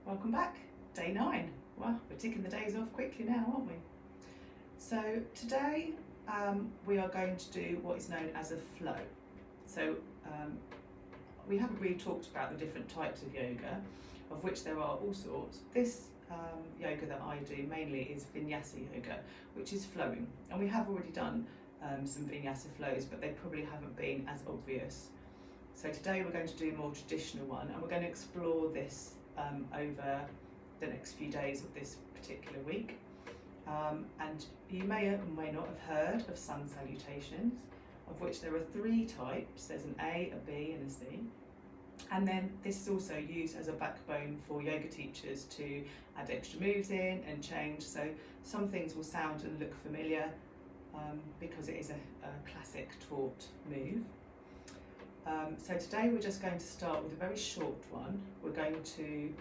Welcome back, day 9. Well, we're ticking the days off quickly now, aren't we? So today we are going to do what is known as a flow. So we haven't really talked about the different types of yoga, of which there are all sorts. This yoga that I do mainly is Vinyasa yoga, which is flowing. And we have already done some Vinyasa flows, but they probably haven't been as obvious. So today we're going to do a more traditional one, and we're going to explore this over the next few days of this particular week. And you may or may not have heard of sun salutations, of which there are 3 types. There's an A, a B and a C. And then this is also used as a backbone for yoga teachers to add extra moves in and change. So some things will sound and look familiar because it is a classic taught move. So today we're just going to start with a very short one. We're going to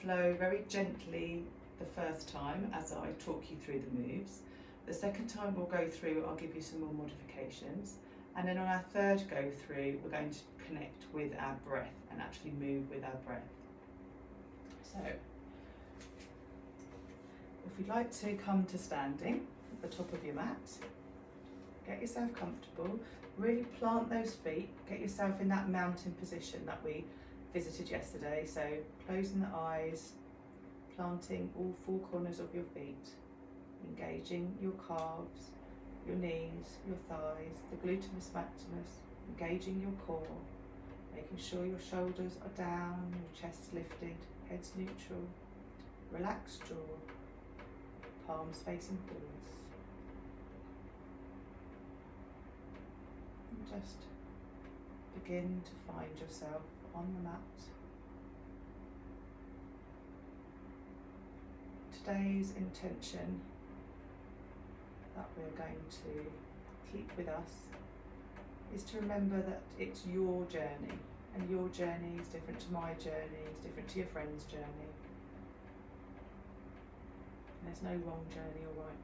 flow very gently the first time as I talk you through the moves. The second time we'll go through, I'll give you some more modifications. And then on our third go through, we're going to connect with our breath and actually move with our breath. So, if you'd like to come to standing at the top of your mat, get yourself comfortable, really plant those feet, get yourself in that mountain position that we visited yesterday. So closing the eyes, planting all 4 corners of your feet, engaging your calves, your knees, your thighs, the gluteus maximus, engaging your core, making sure your shoulders are down, your chest lifted, head's neutral, relaxed jaw, palms facing forwards. And just begin to find yourself on the mat. Today's intention that we're going to keep with us is to remember that it's your journey, and your journey is different to my journey, it's different to your friend's journey. And there's no wrong journey or right one.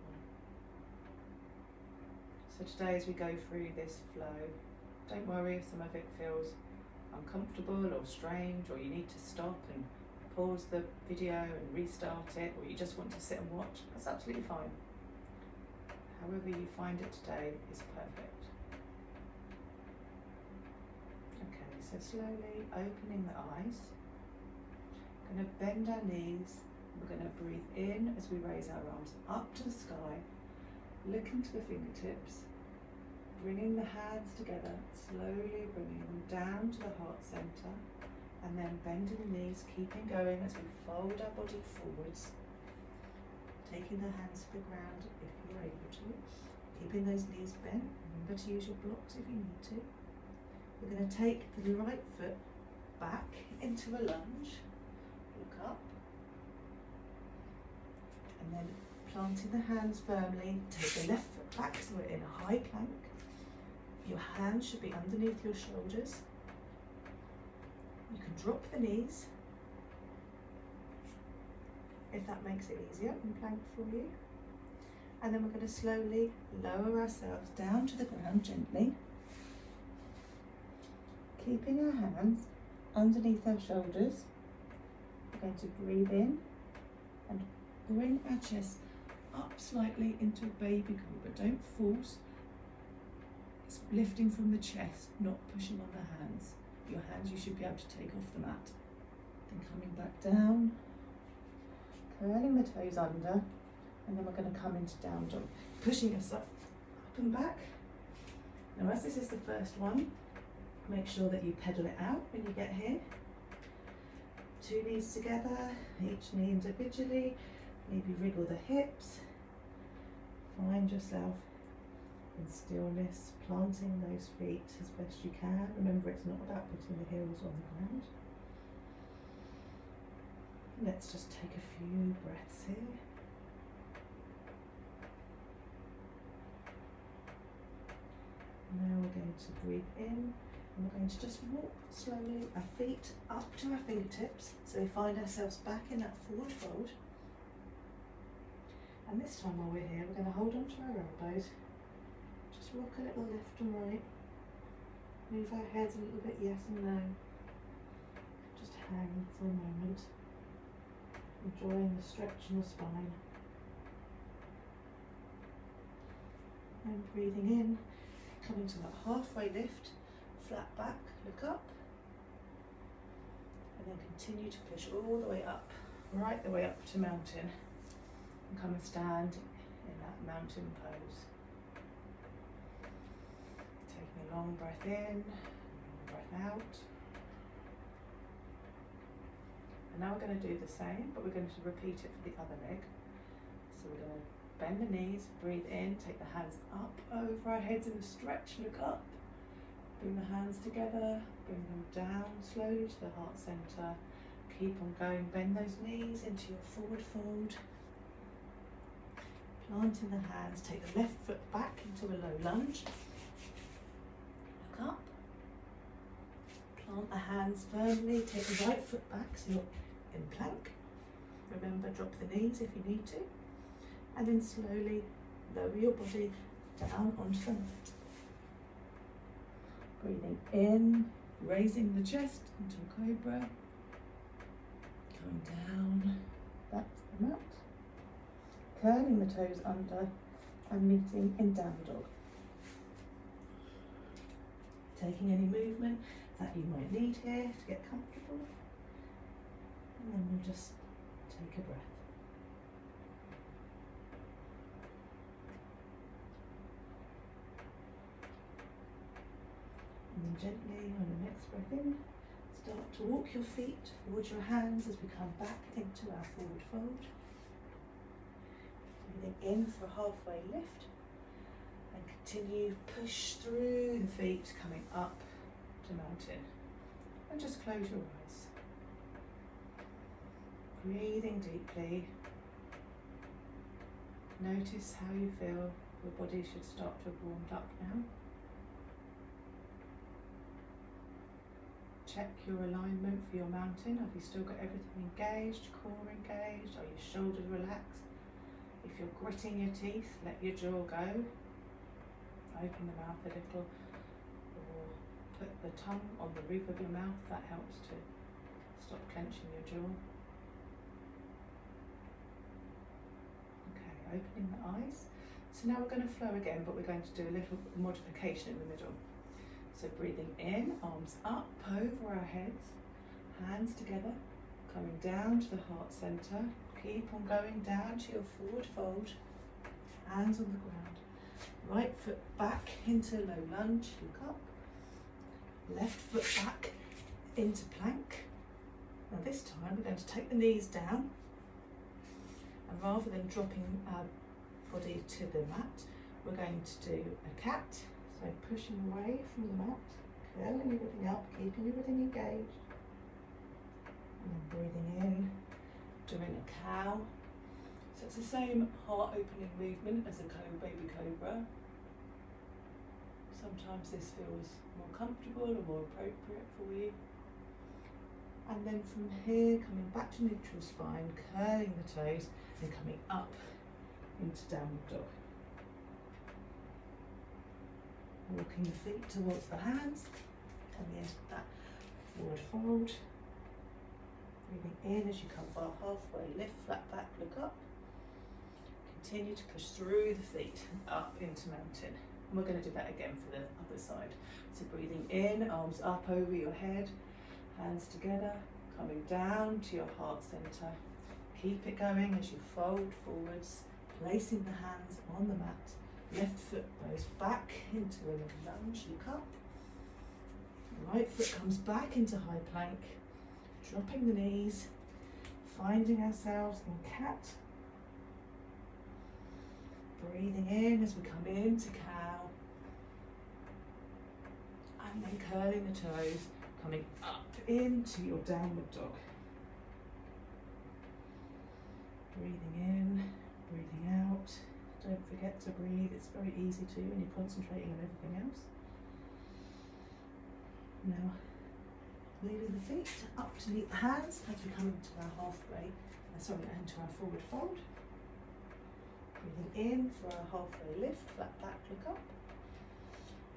So today as we go through this flow, don't worry if some of it feels uncomfortable or strange, or you need to stop and pause the video and restart it, or you just want to sit and watch. That's absolutely fine. However you find it today is perfect. Okay, so slowly opening the eyes. We're going to bend our knees. We're going to breathe in as we raise our arms up to the sky, looking to the fingertips, bringing the hands together, slowly bringing them down to the heart center, and then bending the knees, keeping going as we fold our body forwards, taking the hands to the ground if you're able to, keeping those knees bent. Remember to use your blocks if you need to. We're going to take the right foot back into a lunge, look up, and then planting the hands firmly, take the left foot back so we're in a high plank. Your hands should be underneath your shoulders. You can drop the knees if that makes it easier in plank for you. And then we're going to slowly lower ourselves down to the ground gently, keeping our hands underneath our shoulders. We're going to breathe in and bring our chest up slightly into a baby cobra. Don't force. It's lifting from the chest, not pushing on the hands. Your hands you should be able to take off the mat. Then coming back down, curling the toes under, and then we're going to come into down dog, pushing us up and back. Now as this is the first one, make sure that you pedal it out when you get here. 2 knees together, each knee individually, maybe wriggle the hips. Find yourself in stillness, planting those feet as best you can. Remember, it's not about putting the heels on the ground. Let's just take a few breaths here. Now we're going to breathe in, and we're going to just walk slowly our feet up to our fingertips, so we find ourselves back in that forward fold. And this time while we're here, we're going to hold on to our elbows. Just rock a little left and right. Move our heads a little bit, yes and no. Just hang for a moment, enjoying the stretch in the spine. And breathing in, coming to that halfway lift, flat back, look up, and then continue to push all the way up, right the way up to mountain, and come and stand in that mountain pose. Taking a long breath in, long breath out. And now we're going to do the same, but we're going to repeat it for the other leg. So we're going to bend the knees, breathe in, take the hands up over our heads in a stretch, look up. Bring the hands together, bring them down slowly to the heart centre. Keep on going, bend those knees into your forward fold. Planting the hands, take the left foot back into a low lunge. Look up. Plant the hands firmly, take the right foot back so you're in plank. Remember, drop the knees if you need to. And then slowly lower your body down onto the mat. Breathing in, raising the chest into a cobra. Coming down, back to the mat. Curling the toes under and meeting in down dog. Taking any movement that you might need here to get comfortable. And then we'll just take a breath. And then gently, on the next breath in, start to walk your feet towards your hands as we come back into our forward fold. Breathing in for a halfway lift, and continue push through the feet, coming up to mountain. And just close your eyes. Breathing deeply. Notice how you feel. Your body should start to have warmed up now. Check your alignment for your mountain. Have you still got everything engaged, core engaged? Are your shoulders relaxed? If you're gritting your teeth, let your jaw go. Open the mouth a little, or put the tongue on the roof of your mouth. That helps to stop clenching your jaw. Okay, opening the eyes. So now we're going to flow again, but we're going to do a little modification in the middle. So breathing in, arms up over our heads, hands together, coming down to the heart centre. Keep on going down to your forward fold, hands on the ground. Right foot back into low lunge, look up. Left foot back into plank. Now this time we're going to take the knees down, and rather than dropping our body to the mat, we're going to do a cat. So pushing away from the mat, curling everything up, keeping everything engaged. And then breathing in, doing a cow. So it's the same heart opening movement as a baby cobra. Sometimes this feels more comfortable or more appropriate for you. And then from here, coming back to neutral spine, curling the toes and coming up into downward dog. Walking the feet towards the hands, coming into that forward fold. Breathing in as you come for a halfway lift, flat back, look up. Continue to push through the feet up into mountain. And we're going to do that again for the other side. So breathing in, arms up over your head, hands together, coming down to your heart centre. Keep it going as you fold forwards, placing the hands on the mat. Left foot goes back into a little lunge, look up. Right foot comes back into high plank, dropping the knees, finding ourselves in cat. Breathing in as we come into cow. And then curling the toes, coming up into your downward dog. Breathing in, breathing out. Don't forget to breathe, it's very easy to when you're concentrating on everything else. Now, leaving the feet up to meet the hands as we come into our into our forward fold. Breathing in for our halfway lift, flat back, look up.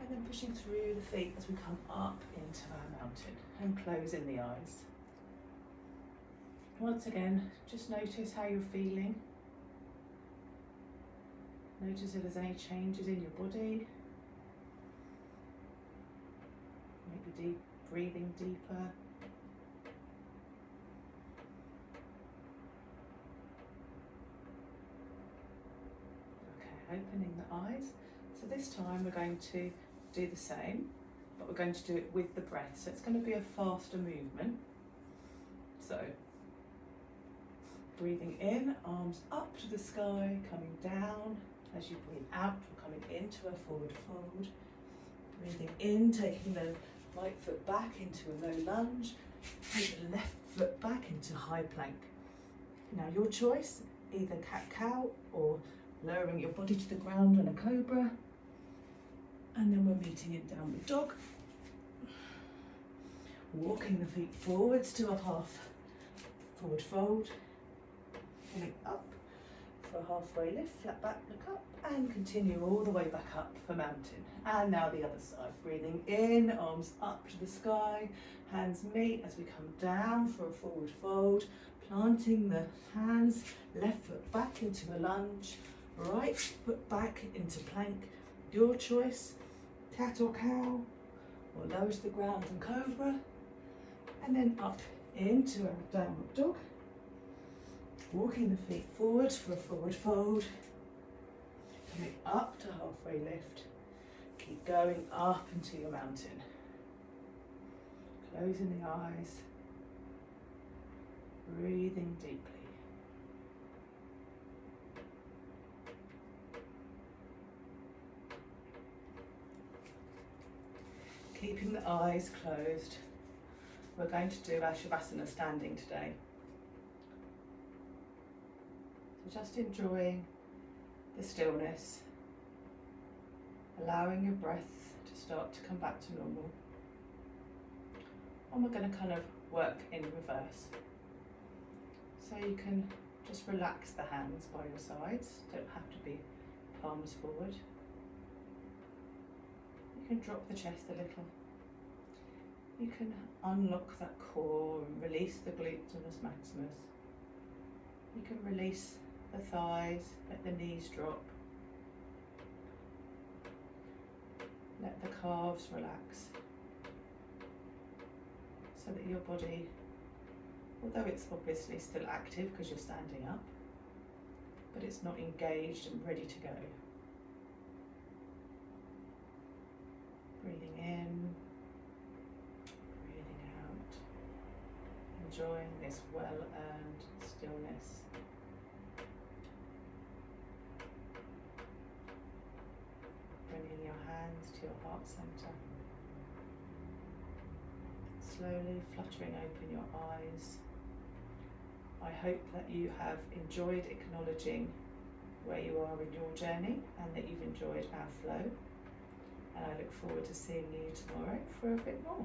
And then pushing through the feet as we come up into our mountain and closing the eyes. Once again, just notice how you're feeling. Notice if there's any changes in your body. Maybe breathing deeper. Okay, opening the eyes. So this time we're going to do the same, but we're going to do it with the breath. So it's going to be a faster movement. So breathing in, arms up to the sky, coming down. As you breathe out, we're coming into a forward fold. Breathing in, taking the right foot back into a low lunge. Take the left foot back into high plank. Now your choice, either cat-cow or lowering your body to the ground on a cobra. And then we're meeting in downward dog. Walking the feet forwards to a half forward fold. Coming up for a halfway lift, flat back, look up, and continue all the way back up for mountain. And now the other side, breathing in, arms up to the sky, hands meet as we come down for a forward fold, planting the hands, left foot back into a lunge, right foot back into plank, your choice, cat or cow, or lower to the ground and cobra, and then up into a downward dog. Walking the feet forward for a forward fold, coming up to halfway lift, keep going up into your mountain, closing the eyes, breathing deeply. Keeping the eyes closed, we're going to do our Shavasana standing today. Just enjoying the stillness, allowing your breath to start to come back to normal. And we're going to kind of work in reverse. So you can just relax the hands by your sides, don't have to be palms forward. You can drop the chest a little. You can unlock that core and release the gluteus maximus. You can release the thighs, let the knees drop. Let the calves relax. So that your body, although it's obviously still active because you're standing up, but it's not engaged and ready to go. Breathing in, breathing out, enjoying this well-earned stillness. Bringing your hands to your heart center. Slowly fluttering open your eyes. I hope that you have enjoyed acknowledging where you are in your journey and that you've enjoyed our flow. And I look forward to seeing you tomorrow for a bit more.